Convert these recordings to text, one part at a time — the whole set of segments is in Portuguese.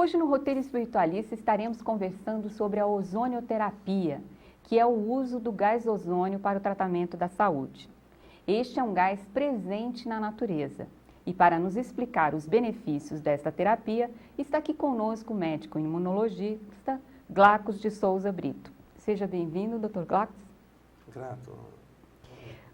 Hoje no Roteiro Espiritualista estaremos conversando sobre a ozonioterapia, que é o uso do gás ozônio para o tratamento da saúde. Este é um gás presente na natureza. E para nos explicar os benefícios desta terapia, está aqui conosco o médico imunologista Glacos de Souza Brito. Seja bem-vindo, Dr. Glacos. Grato.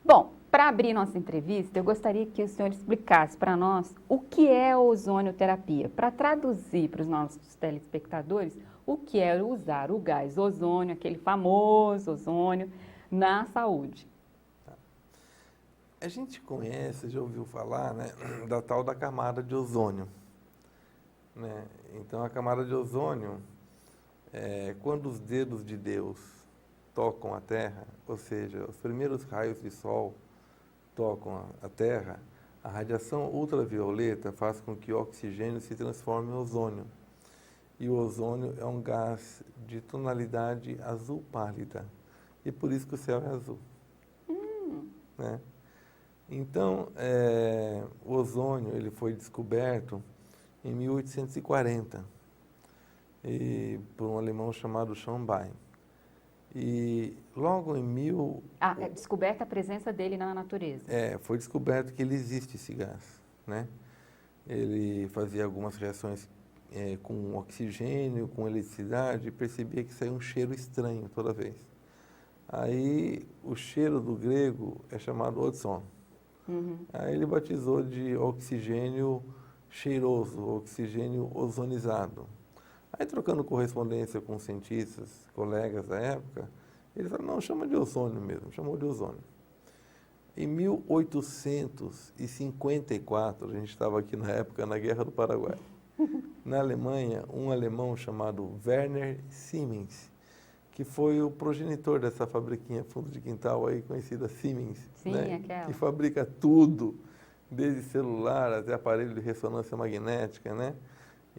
Bom, para abrir nossa entrevista, eu gostaria que o senhor explicasse para nós o que é a ozonioterapia. Para traduzir para os nossos telespectadores, o que é usar o gás ozônio, aquele famoso ozônio, na saúde. A gente conhece, já ouviu falar, né, da tal da camada de ozônio, né? Então, a camada de ozônio, quando os dedos de Deus tocam a Terra, ou seja, os primeiros raios de sol tocam a Terra, a radiação ultravioleta faz com que o oxigênio se transforme em ozônio. E o ozônio é um gás de tonalidade azul pálida. E por isso que o céu é azul. Né? Então, o ozônio ele foi descoberto em 1840 por um alemão chamado Schönbein. E logo em descoberta a presença dele na natureza. Foi descoberto que ele existe, esse gás, né? Ele fazia algumas reações com oxigênio, com eletricidade, e percebia que saía um cheiro estranho toda vez. Aí, o cheiro do grego é chamado ozon. Aí ele batizou de oxigênio cheiroso, oxigênio ozonizado. Aí, trocando correspondência com cientistas, colegas da época, ele falou, não, chama de ozônio mesmo, chamou de ozônio. Em 1854, a gente estava aqui na época, na Guerra do Paraguai, na Alemanha, um alemão chamado Werner Siemens, que foi o progenitor dessa fabriquinha fundo de quintal aí, conhecida Siemens, Sim, né? aquela. Que fabrica tudo, desde celular até aparelho de ressonância magnética, né?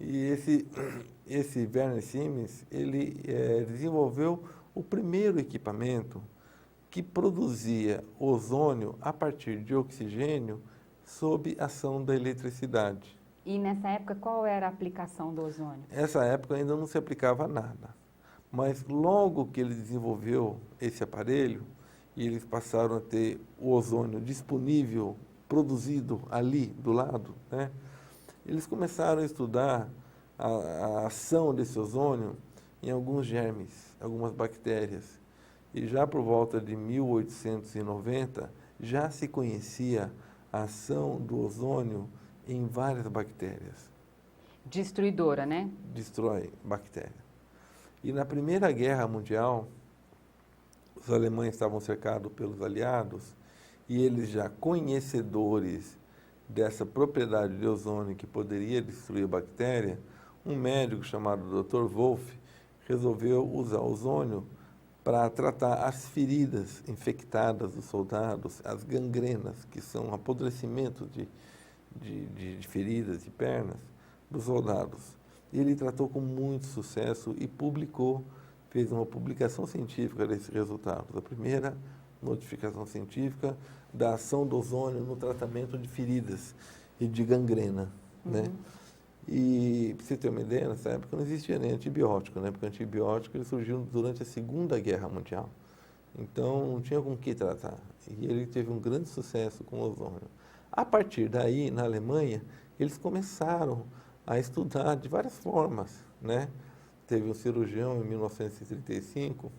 E esse Werner Siemens, ele desenvolveu o primeiro equipamento que produzia ozônio a partir de oxigênio sob ação da eletricidade. E nessa época, qual era a aplicação do ozônio? Nessa época ainda não se aplicava nada, mas logo que ele desenvolveu esse aparelho, e eles passaram a ter o ozônio disponível, produzido ali do lado, né? Eles começaram a estudar a ação desse ozônio em alguns germes, algumas bactérias. E já por volta de 1890, já se conhecia a ação do ozônio em várias bactérias. Destruidora, né? Destrói bactéria. E na Primeira Guerra Mundial, os alemães estavam cercados pelos aliados e eles já conhecedores dessa propriedade de ozônio que poderia destruir a bactéria, um médico chamado Dr. Wolff resolveu usar ozônio para tratar as feridas infectadas dos soldados, as gangrenas, que são apodrecimentos de feridas de pernas dos soldados. E ele tratou com muito sucesso e publicou, fez uma publicação científica desses resultados. A primeira notificação científica da ação do ozônio no tratamento de feridas e de gangrena, né? E, para você ter uma ideia, nessa época não existia nem antibiótico, né? Porque o antibiótico ele surgiu durante a Segunda Guerra Mundial. Então, não tinha com que tratar. E ele teve um grande sucesso com o ozônio. A partir daí, na Alemanha, eles começaram a estudar de várias formas, né? Teve um cirurgião em 1935,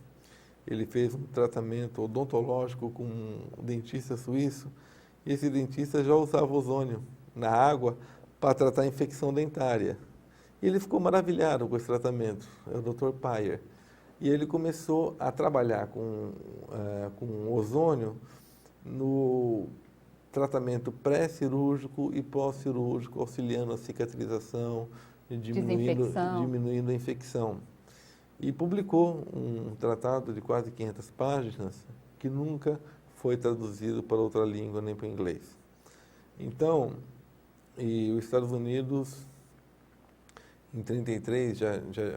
ele fez um tratamento odontológico com um dentista suíço, e esse dentista já usava ozônio na água para tratar a infecção dentária. E ele ficou maravilhado com esse tratamento, é o Dr. Payer. E ele começou a trabalhar com ozônio no tratamento pré-cirúrgico e pós-cirúrgico, auxiliando a cicatrização e diminuindo a infecção. E publicou um tratado de quase 500 páginas que nunca foi traduzido para outra língua, nem para o inglês. Então, e os Estados Unidos, em 1933,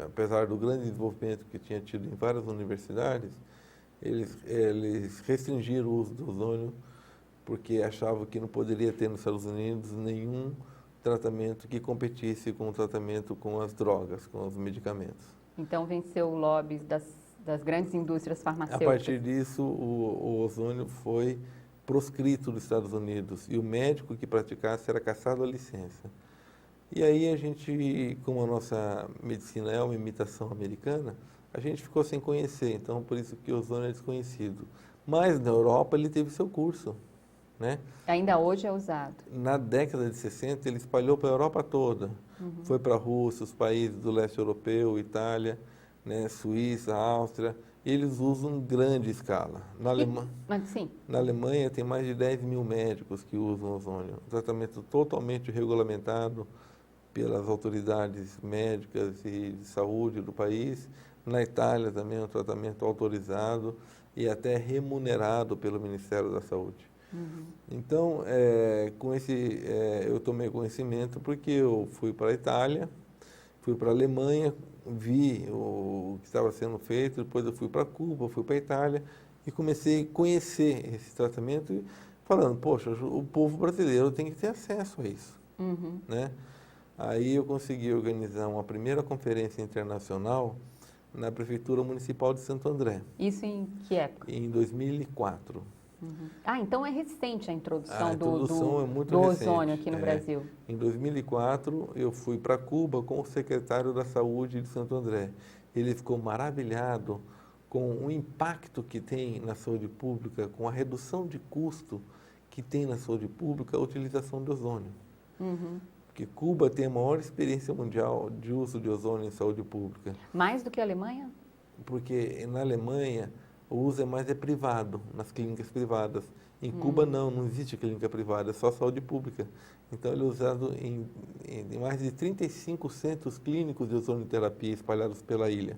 apesar do grande desenvolvimento que tinha tido em várias universidades, eles restringiram o uso do ozônio porque achavam que não poderia ter nos Estados Unidos nenhum tratamento que competisse com o tratamento com as drogas, com os medicamentos. Então venceu o lobby das grandes indústrias A farmacêuticas. partir disso, o ozônio foi proscrito dos Estados Unidos e o médico que praticasse era cassado a licença. E aí a gente, como a nossa medicina é uma imitação americana, a gente ficou sem conhecer, então por isso que o ozônio é desconhecido. Mas na Europa ele teve seu curso, né? Ainda hoje é usado. Na década de 60 ele espalhou para a Europa toda. Foi para a Rússia, os países do leste europeu, Itália, né, Suíça, Áustria. E eles usam em grande escala. Sim. Na Alemanha tem mais de 10 mil médicos que usam ozônio. Um tratamento totalmente regulamentado pelas autoridades médicas e de saúde do país. Na Itália também é um tratamento autorizado e até remunerado pelo Ministério da Saúde. Então, eu tomei conhecimento porque eu fui para a Itália, fui para a Alemanha, vi o que estava sendo feito, depois eu fui para Cuba, fui para a Itália e comecei a conhecer esse tratamento e falando, poxa, o povo brasileiro tem que ter acesso a isso, né? Aí eu consegui organizar uma primeira conferência internacional na Prefeitura Municipal de Santo André. Isso em que época? Em 2004. Então é recente a introdução, A introdução é muito do recente. ozônio aqui no Brasil. Em 2004, eu fui para Cuba com o secretário da Saúde de Santo André. Ele ficou maravilhado com o impacto que tem na saúde pública, com a redução de custo que tem na saúde pública a utilização de ozônio. Porque Cuba tem a maior experiência mundial de uso de ozônio em saúde pública. Mais do que a Alemanha? Porque na Alemanha o uso é privado, nas clínicas privadas. Em Cuba não existe clínica privada, é só saúde pública. Então ele é usado em mais de 35 centros clínicos de ozonioterapia espalhados pela ilha.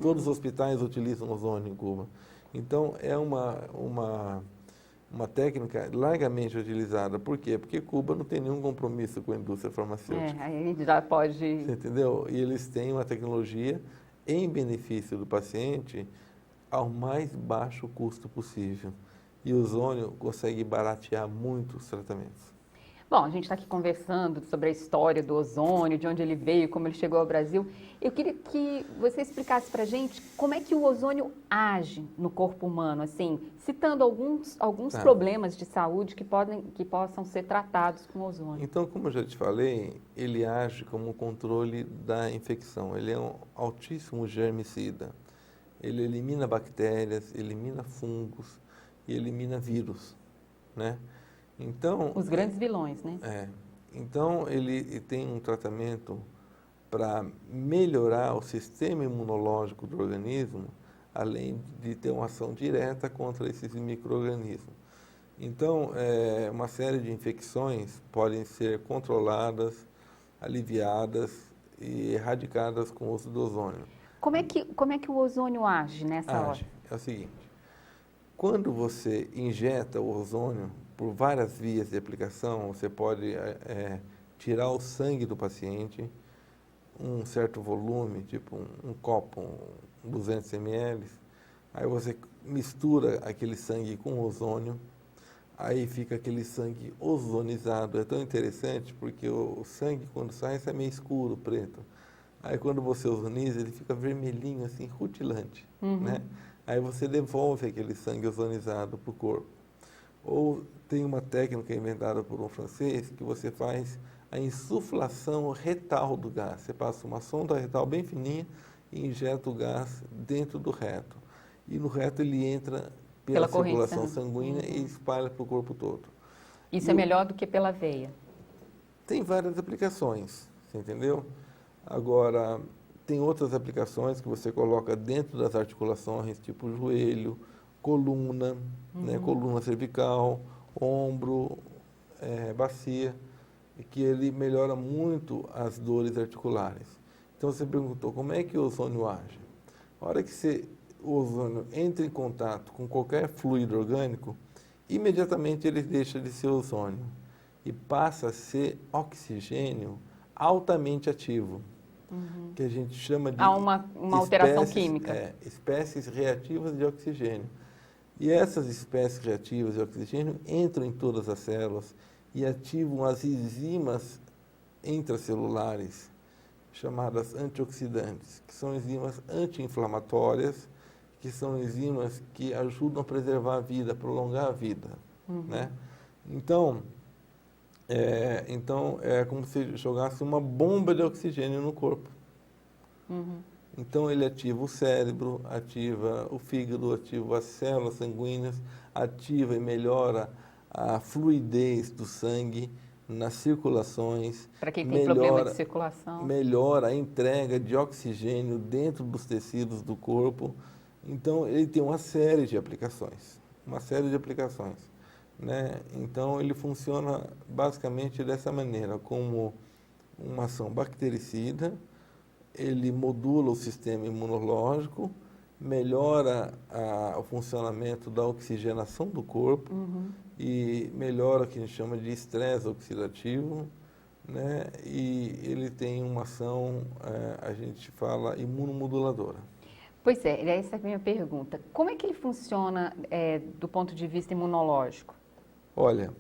Todos os hospitais utilizam ozônio em Cuba. Então é uma técnica largamente utilizada. Por quê? Porque Cuba não tem nenhum compromisso com a indústria farmacêutica. Aí já pode... Você entendeu? E eles têm uma tecnologia em benefício do paciente ao mais baixo custo possível. E o ozônio consegue baratear muito os tratamentos. Bom, a gente está aqui conversando sobre a história do ozônio, de onde ele veio, como ele chegou ao Brasil. Eu queria que você explicasse para a gente como é que o ozônio age no corpo humano, assim, citando alguns problemas de saúde que possam ser tratados com ozônio. Então, como eu já te falei, ele age como controle da infecção. Ele é um altíssimo germicida. Ele elimina bactérias, elimina fungos e elimina vírus, né? Então, os grandes vilões, né? Então, ele tem um tratamento para melhorar o sistema imunológico do organismo, além de ter uma ação direta contra esses micro-organismos. Então, uma série de infecções podem ser controladas, aliviadas e erradicadas com o uso do ozônio. Como é que o ozônio age nessa hora? É o seguinte, quando você injeta o ozônio, por várias vias de aplicação, você pode tirar o sangue do paciente, um certo volume, tipo um copo, 200 ml, aí você mistura aquele sangue com ozônio, aí fica aquele sangue ozonizado. É tão interessante porque o sangue, quando sai meio escuro, preto. Aí quando você ozoniza, ele fica vermelhinho, assim, rutilante, né? Aí você devolve aquele sangue ozonizado para o corpo. Ou tem uma técnica inventada por um francês que você faz a insuflação retal do gás. Você passa uma sonda retal bem fininha e injeta o gás dentro do reto. E no reto ele entra pela circulação sanguínea e espalha para o corpo todo. Isso é melhor do que pela veia? Tem várias aplicações, você entendeu? Agora, tem outras aplicações que você coloca dentro das articulações, tipo joelho, coluna, né, coluna cervical, ombro, bacia, e que ele melhora muito as dores articulares. Então você perguntou, como é que o ozônio age? A hora que o ozônio entra em contato com qualquer fluido orgânico, imediatamente ele deixa de ser ozônio e passa a ser oxigênio altamente ativo, que a gente chama de... Há uma alteração química. Espécies reativas de oxigênio. E essas espécies reativas de oxigênio entram em todas as células e ativam as enzimas intracelulares chamadas antioxidantes, que são enzimas anti-inflamatórias, que são enzimas que ajudam a preservar a vida, a prolongar a vida, né? Então, é como se jogasse uma bomba de oxigênio no corpo. Então, ele ativa o cérebro, ativa o fígado, ativa as células sanguíneas, ativa e melhora a fluidez do sangue nas circulações. Para quem tem problema de circulação. Melhora a entrega de oxigênio dentro dos tecidos do corpo. Então, ele tem uma série de aplicações, né? Então, ele funciona basicamente dessa maneira, como uma ação bactericida, ele modula o sistema imunológico, melhora o funcionamento da oxigenação do corpo e melhora o que a gente chama de estresse oxidativo, né? E ele tem uma ação, a gente fala, imunomoduladora. Pois é, essa é a minha pergunta. Como é que ele funciona do ponto de vista imunológico? Olha,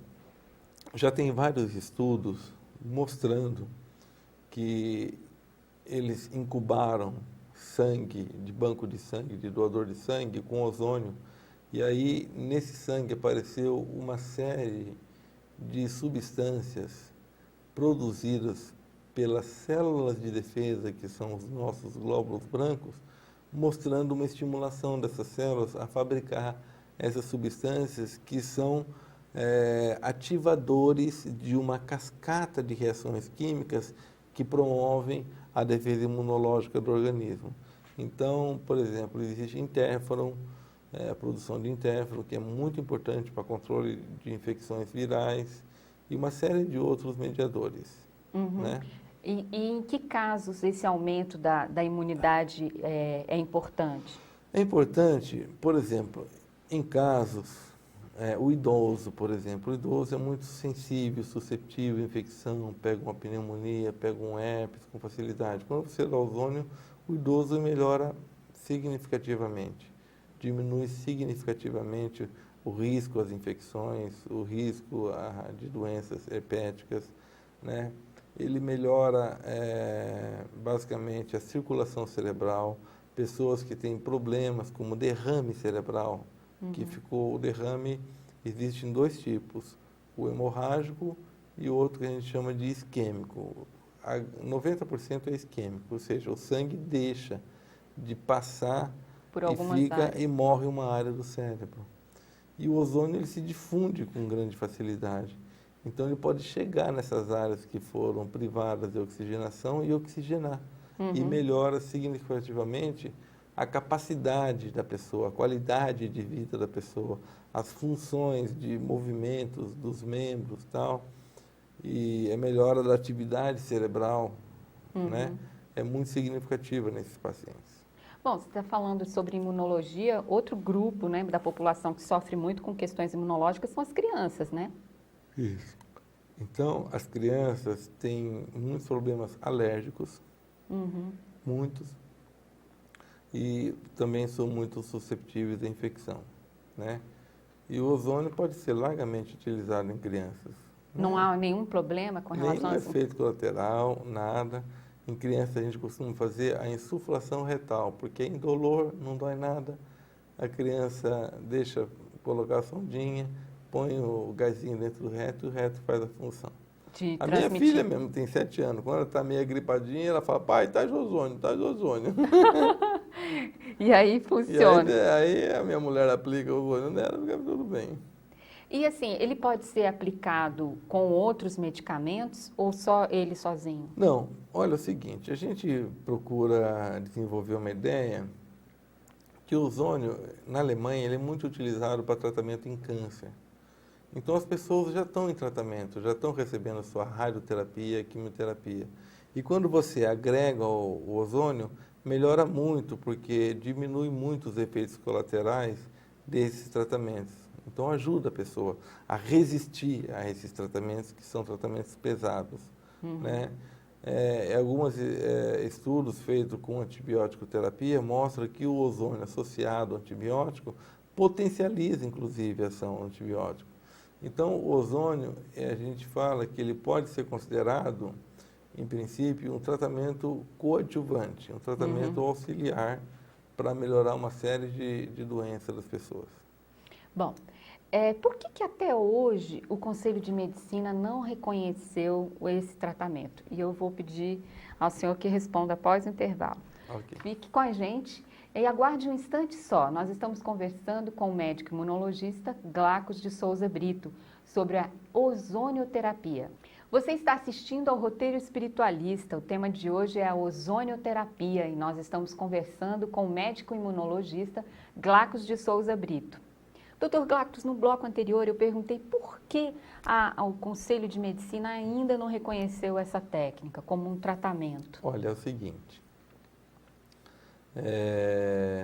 já tem vários estudos mostrando que eles incubaram sangue, de banco de sangue, de doador de sangue, com ozônio, e aí nesse sangue apareceu uma série de substâncias produzidas pelas células de defesa, que são os nossos glóbulos brancos, mostrando uma estimulação dessas células a fabricar essas substâncias que são ativadores de uma cascata de reações químicas que promovem a defesa imunológica do organismo. Então, por exemplo, existe interferon, a produção de interferon, que é muito importante para controle de infecções virais, e uma série de outros mediadores. Né? E em que casos esse aumento da imunidade é importante? É importante, por exemplo, em casos, o idoso, por exemplo, o idoso é muito sensível, suscetível à infecção, pega uma pneumonia, pega um herpes com facilidade. Quando você dá ozônio, o idoso melhora significativamente, diminui significativamente o risco às infecções, o risco de doenças herpéticas, né? Ele melhora basicamente a circulação cerebral, pessoas que têm problemas como derrame cerebral, que ficou o derrame, existem dois tipos, o hemorrágico e o outro que a gente chama de isquêmico. 90% é isquêmico, ou seja, o sangue deixa de passar e fica áreas. E morre uma área do cérebro. E o ozônio ele se difunde com grande facilidade. Então ele pode chegar nessas áreas que foram privadas de oxigenação e oxigenar. E melhora significativamente a capacidade da pessoa, a qualidade de vida da pessoa, as funções de movimentos dos membros, tal, e a melhora da atividade cerebral, né? É muito significativa nesses pacientes. Bom, você está falando sobre imunologia, outro grupo, né, da população que sofre muito com questões imunológicas são as crianças, né? Isso. Então, as crianças têm muitos problemas alérgicos, muitos, e também são muito suscetíveis à infecção, né? E o ozônio pode ser largamente utilizado em crianças. Não há nenhum problema com relação a isso? Nenhum efeito colateral, nada. Em crianças a gente costuma fazer a insuflação retal, porque é indolor, não dói nada. A criança deixa colocar a sondinha, põe o gásinho dentro do reto e o reto faz a função. A minha filha mesmo tem 7 anos, quando ela está meio gripadinha, ela fala, pai, tá de ozônio, tá de ozônio. E aí funciona. E aí a minha mulher aplica o ozônio nela e fica tudo bem. E assim, ele pode ser aplicado com outros medicamentos ou só ele sozinho? Não, olha é o seguinte, a gente procura desenvolver uma ideia que o ozônio, na Alemanha, ele é muito utilizado para tratamento em câncer. Então as pessoas já estão em tratamento, já estão recebendo sua radioterapia, quimioterapia. E quando você agrega o ozônio, melhora muito, porque diminui muito os efeitos colaterais desses tratamentos. Então ajuda a pessoa a resistir a esses tratamentos, que são tratamentos pesados. Né? Alguns estudos feitos com antibiótico terapia mostram que o ozônio associado ao antibiótico potencializa, inclusive, a ação do antibiótico. Então, o ozônio, a gente fala que ele pode ser considerado em princípio, um tratamento coadjuvante, um tratamento auxiliar para melhorar uma série de doenças das pessoas. Bom, por que até hoje o Conselho de Medicina não reconheceu esse tratamento? E eu vou pedir ao senhor que responda após o intervalo. Ok. Fique com a gente e aguarde um instante só. Nós estamos conversando com o médico imunologista Glacos de Souza Brito sobre a ozonioterapia. Você está assistindo ao Roteiro Espiritualista. O tema de hoje é a ozonioterapia e nós estamos conversando com o médico imunologista Glacos de Souza Brito. Dr. Glacos, no bloco anterior eu perguntei por que o Conselho de Medicina ainda não reconheceu essa técnica como um tratamento. Olha, é o seguinte,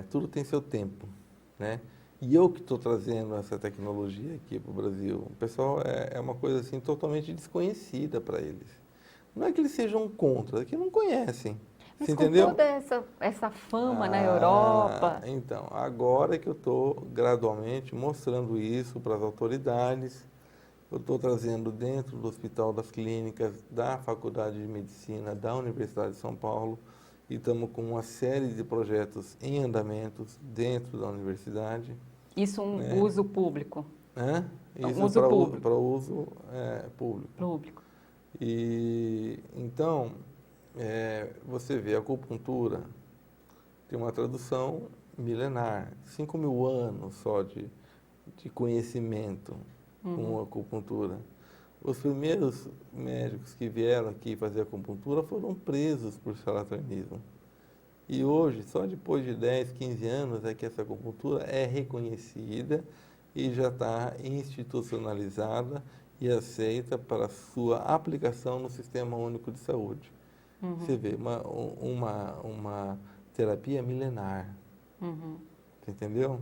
tudo tem seu tempo, né? E eu que estou trazendo essa tecnologia aqui para o Brasil, o pessoal é uma coisa assim totalmente desconhecida para eles. Não é que eles sejam contra, é que não conhecem. Mas você com entendeu? toda essa fama na Europa... Então, agora que eu estou gradualmente mostrando isso para as autoridades, eu estou trazendo dentro do Hospital das Clínicas, da Faculdade de Medicina, da Universidade de São Paulo, e estamos com uma série de projetos em andamentos dentro da universidade. Isso uso público? Isso uso público. Para uso público. Público. E então, você vê, a acupuntura tem uma tradução milenar, 5.000 anos só de conhecimento com a acupuntura. Os primeiros médicos que vieram aqui fazer acupuntura foram presos por charlatanismo. E hoje, só depois de 10, 15 anos, é que essa acupuntura é reconhecida e já está institucionalizada e aceita para sua aplicação no Sistema Único de Saúde. Você vê, uma terapia milenar. Você entendeu?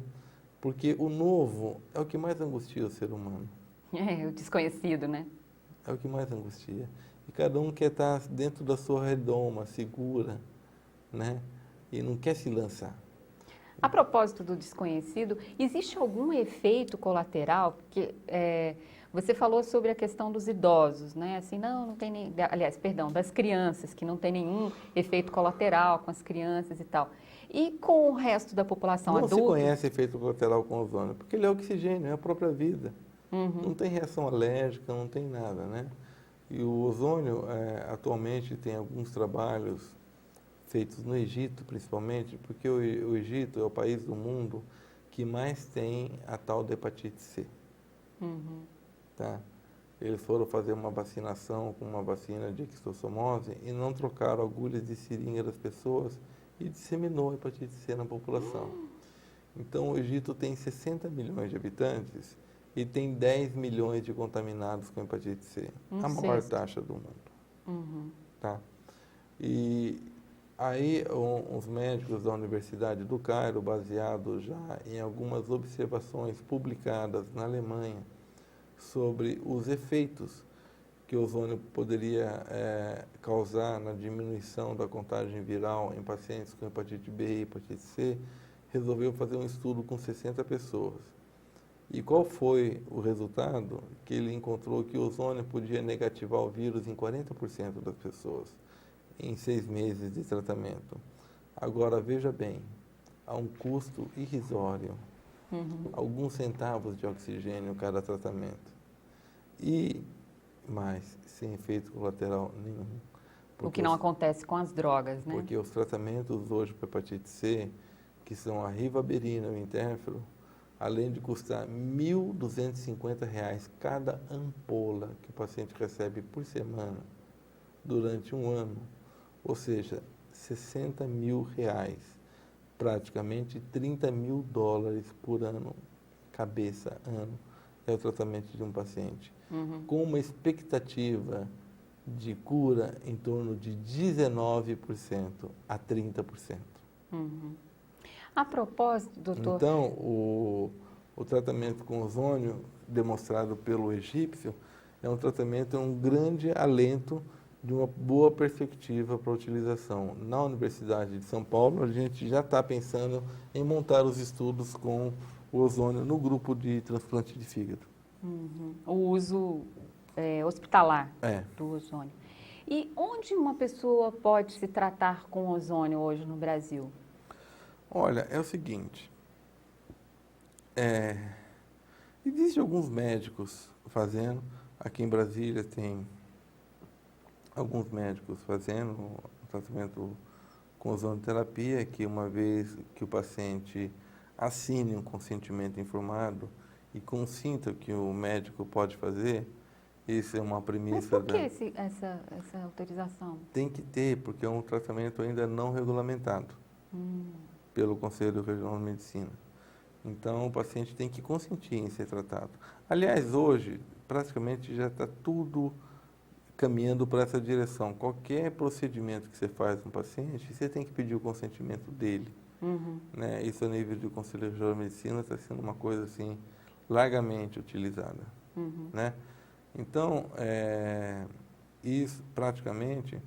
Porque o novo é o que mais angustia o ser humano. O desconhecido, né? É o que mais angustia. E cada um quer estar dentro da sua redoma, segura, né? E não quer se lançar. A propósito do desconhecido, existe algum efeito colateral? Porque você falou sobre a questão dos idosos, né? Assim, não tem nem... Aliás, perdão, das crianças, que não tem nenhum efeito colateral com as crianças e tal. E com o resto da população adulta? Não se conhece efeito colateral com ozônio, porque ele é oxigênio, é a própria vida. Não tem reação alérgica, não tem nada, né? E o ozônio, atualmente, tem alguns trabalhos feitos no Egito, principalmente, porque o Egito é o país do mundo que mais tem a tal da hepatite C. Tá? Eles foram fazer uma vacinação com uma vacina de esquistossomose e não trocaram agulhas de seringa das pessoas e disseminou a hepatite C na população. Então, o Egito tem 60 milhões de habitantes e tem 10 milhões de contaminados com hepatite C. A maior taxa do mundo. Tá? E aí, os médicos da Universidade do Cairo, baseados já em algumas observações publicadas na Alemanha sobre os efeitos que o ozônio poderia causar na diminuição da contagem viral em pacientes com hepatite B e hepatite C, resolveu fazer um estudo com 60 pessoas. E qual foi o resultado? Que ele encontrou que o ozônio podia negativar o vírus em 40% das pessoas em 6 meses de tratamento. Agora, veja bem, há um custo irrisório, alguns centavos de oxigênio cada tratamento. E mais, sem efeito colateral nenhum. O que não acontece com as drogas, né? Porque os tratamentos hoje para hepatite C, que são a ribaberina e o interferon, além de custar R$ 1.250 cada ampola que o paciente recebe por semana durante um ano, ou seja, R$ 60 mil, praticamente $30 mil por ano, cabeça, ano, é o tratamento de um paciente. Com uma expectativa de cura em torno de 19% a 30%. A propósito, doutor... Então, o tratamento com ozônio, demonstrado pelo egípcio, é um tratamento, é um grande alento de uma boa perspectiva para a utilização. Na Universidade de São Paulo, a gente já está pensando em montar os estudos com o ozônio no grupo de transplante de fígado. O uso hospitalar do ozônio. E onde uma pessoa pode se tratar com ozônio hoje no Brasil? Olha, é o seguinte, existem alguns médicos fazendo, aqui em Brasília tem alguns médicos fazendo o tratamento com ozonoterapia, que uma vez que o paciente assine um consentimento informado e consinta que o médico pode fazer, isso é uma Mas premissa por que essa autorização? Tem que ter, porque é um tratamento ainda não regulamentado pelo Conselho Regional de Medicina. Então, o paciente tem que consentir em ser tratado. Aliás, hoje, praticamente já está tudo caminhando para essa direção. Qualquer procedimento que você faz no paciente, você tem que pedir o consentimento dele. Né? Isso a nível do Conselho Regional de Medicina está sendo uma coisa assim largamente utilizada. Né? Então, isso praticamente,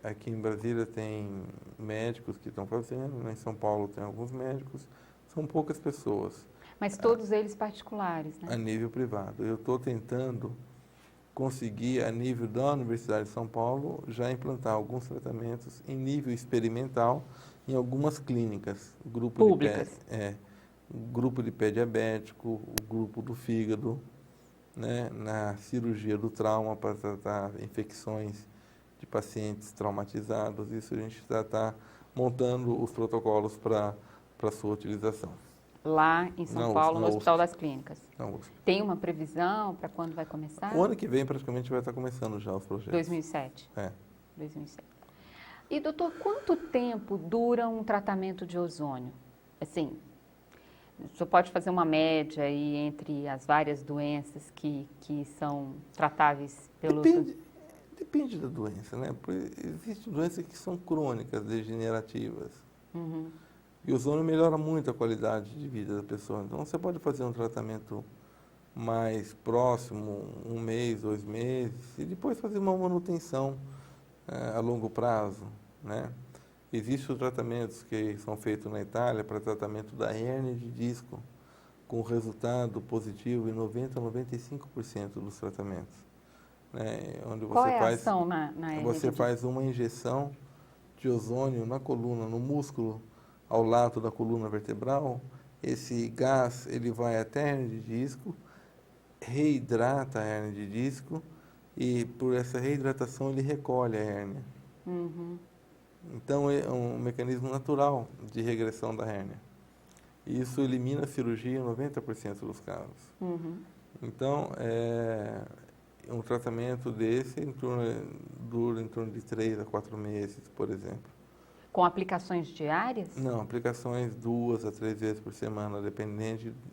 aqui em Brasília tem médicos que estão fazendo, né? Em São Paulo tem alguns médicos, são poucas pessoas. Mas todos eles particulares, né? A nível privado. Eu estou tentando conseguir, a nível da Universidade de São Paulo, já implantar alguns tratamentos em nível experimental em algumas clínicas. Públicas. Grupo de pé diabético, o grupo do fígado, né, na cirurgia do trauma para tratar infecções de pacientes traumatizados. Isso a gente já está montando os protocolos para sua utilização. Lá em São Paulo, no Hospital das Clínicas. Tem uma previsão para quando vai começar? O ano que vem praticamente vai estar começando já os projetos. 2007? 2007. E, doutor, quanto tempo dura um tratamento de ozônio? Assim, o senhor pode fazer uma média aí entre as várias doenças que são tratáveis pelo... Depende da doença, né? Porque existem doenças que são crônicas, degenerativas. E o ozônio melhora muito a qualidade de vida da pessoa. Então, você pode fazer um tratamento mais próximo, 1 mês, 2 meses, e depois fazer uma manutenção a longo prazo, né? Existem os tratamentos que são feitos na Itália para tratamento da hérnia de disco, com resultado positivo em 90% a 95% dos tratamentos. Né? Onde você Qual é a ação na hérnia Você de faz uma injeção de ozônio na coluna, no músculo, ao lado da coluna vertebral. Esse gás ele vai até a hérnia de disco, reidrata a hérnia de disco e por essa reidratação ele recolhe a hérnia. Então, é um mecanismo natural de regressão da hérnia. E isso elimina a cirurgia em 90% dos casos. Então, um tratamento desse dura em torno de 3 a 4 meses, por exemplo. Com aplicações diárias? Não, aplicações 2 a 3 vezes por semana,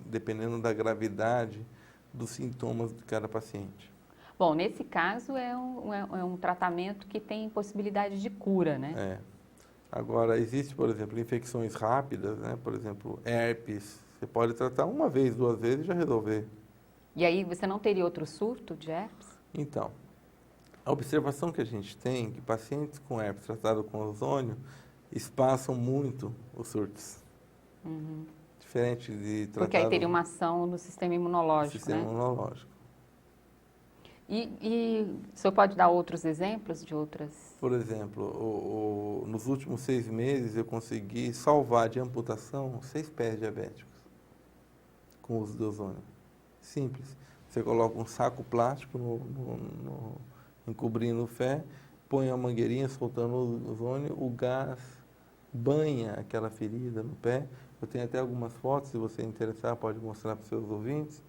dependendo da gravidade dos sintomas de cada paciente. Bom, nesse caso é um tratamento que tem possibilidade de cura, né? Agora, existe, por exemplo, infecções rápidas, né? Por exemplo, herpes. Você pode tratar 1 vez, 2 vezes e já resolver. E aí você não teria outro surto de herpes? Então, a observação que a gente tem é que pacientes com herpes tratados com ozônio espaçam muito os surtos. Diferente de tratar... Porque aí teria uma ação no sistema imunológico, sistema imunológico. E o senhor pode dar outros exemplos de outras... Por exemplo, nos últimos 6 meses eu consegui salvar de amputação 6 pés diabéticos com o uso de ozônio. Simples. Você coloca um saco plástico encobrindo o pé, põe a mangueirinha soltando o ozônio, o gás banha aquela ferida no pé. Eu tenho até algumas fotos, se você interessar, pode mostrar para os seus ouvintes,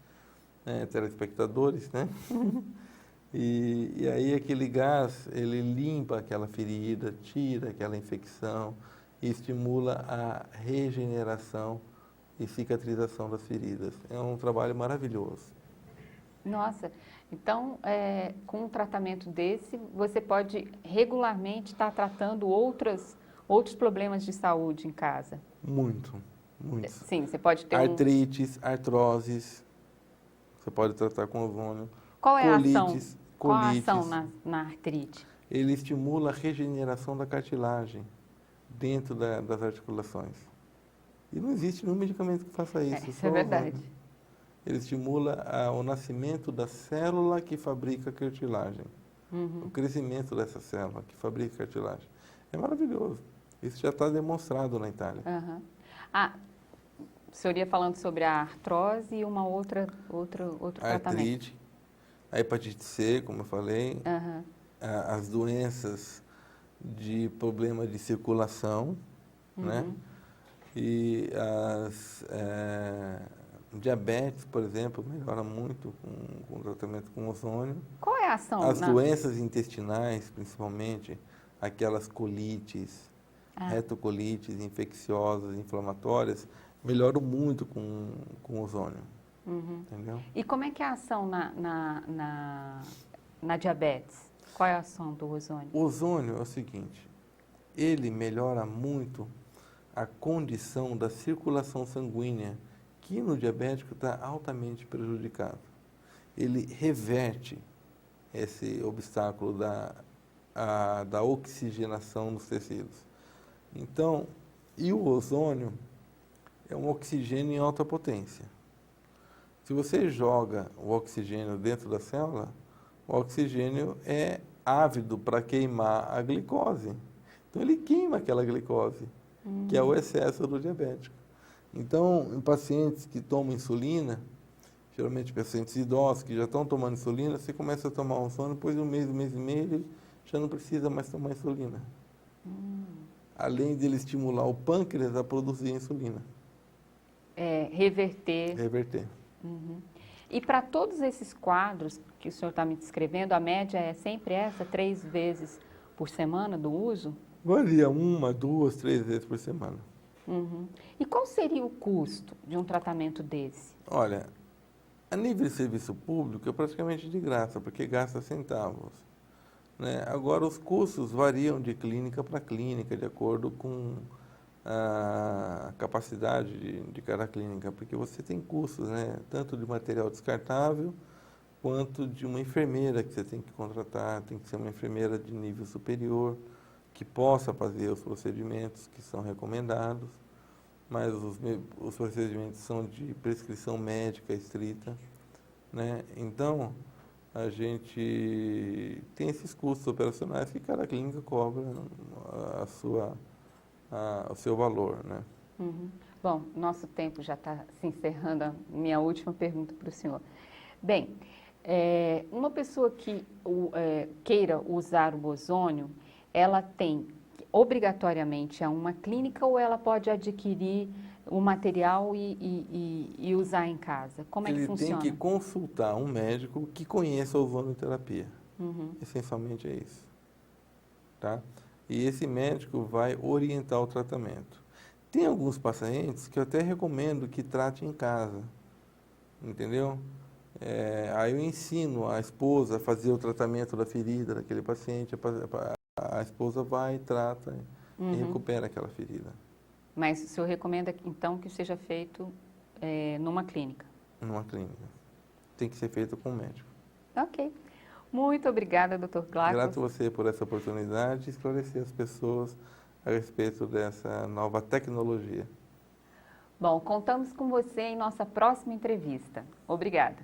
telespectadores, né? E aí aquele gás, ele limpa aquela ferida, tira aquela infecção e estimula a regeneração e cicatrização das feridas. É um trabalho maravilhoso. Nossa, então, com um tratamento desse, você pode regularmente estar tratando outros problemas de saúde em casa? Muito. Sim, você pode ter artrites, artroses, você pode tratar com ozônio. Qual é colites, a ação? Qual a ação na artrite? Ele estimula a regeneração da cartilagem dentro das articulações. E não existe nenhum medicamento que faça isso. Isso é verdade. Ele estimula o nascimento da célula que fabrica a cartilagem. o crescimento dessa célula que fabrica cartilagem. É maravilhoso. Isso já está demonstrado na Itália. Uhum. Ah, o senhor ia falando sobre a artrose e outro A tratamento. artrite, a hepatite C, como eu falei, Uhum. as doenças de problema de circulação, né? E diabetes, por exemplo, melhora muito com o tratamento com ozônio. Qual é a ação? As doenças intestinais, principalmente, aquelas colites, retocolites infecciosas, inflamatórias, melhoram muito com ozônio. Entendeu? E como é que é a ação na diabetes? Qual é a ação do ozônio? O ozônio é o seguinte, ele melhora muito a condição da circulação sanguínea, que no diabético está altamente prejudicado. Ele reverte esse obstáculo da oxigenação dos tecidos. Então, e o ozônio é um oxigênio em alta potência. Se você joga o oxigênio dentro da célula, o oxigênio é ávido para queimar a glicose. Então, ele queima aquela glicose, que é o excesso do diabético. Então, em pacientes que tomam insulina, geralmente pacientes idosos que já estão tomando insulina, você começa a tomar ozônio, depois de um mês e meio, ele já não precisa mais tomar insulina. Além de ele estimular o pâncreas a produzir insulina. Reverter. Reverter. E para todos esses quadros que o senhor está me descrevendo, a média é sempre essa, 3 vezes por semana do uso? Varia 1, 2, 3 vezes por semana. E qual seria o custo de um tratamento desse? Olha, a nível de serviço público é praticamente de graça, porque gasta centavos. Né? Agora, os custos variam de clínica para clínica, de acordo com a capacidade de cada clínica, porque você tem custos, né? Tanto de material descartável, quanto de uma enfermeira que você tem que contratar, tem que ser uma enfermeira de nível superior, que possa fazer os procedimentos que são recomendados, mas os procedimentos são de prescrição médica estrita, né? Então, a gente tem esses custos operacionais que cada clínica cobra o seu valor, né? Bom, nosso tempo já está se encerrando. A minha última pergunta para o senhor. Bem, uma pessoa que queira usar o ozônio, ela tem obrigatoriamente a uma clínica ou ela pode adquirir o material e usar em casa? Como é que funciona? Ele tem que consultar um médico que conheça a ozonoterapia. Essencialmente é isso. Tá? E esse médico vai orientar o tratamento. Tem alguns pacientes que eu até recomendo que trate em casa, entendeu? Aí eu ensino a esposa a fazer o tratamento da ferida daquele paciente, a esposa vai, trata e recupera aquela ferida. Mas o senhor recomenda, então, que seja feito numa clínica? Numa clínica. Tem que ser feito com um médico. Ok. Muito obrigada, Dr. Glacos. Grato a você por essa oportunidade de esclarecer as pessoas a respeito dessa nova tecnologia. Bom, contamos com você em nossa próxima entrevista. Obrigada.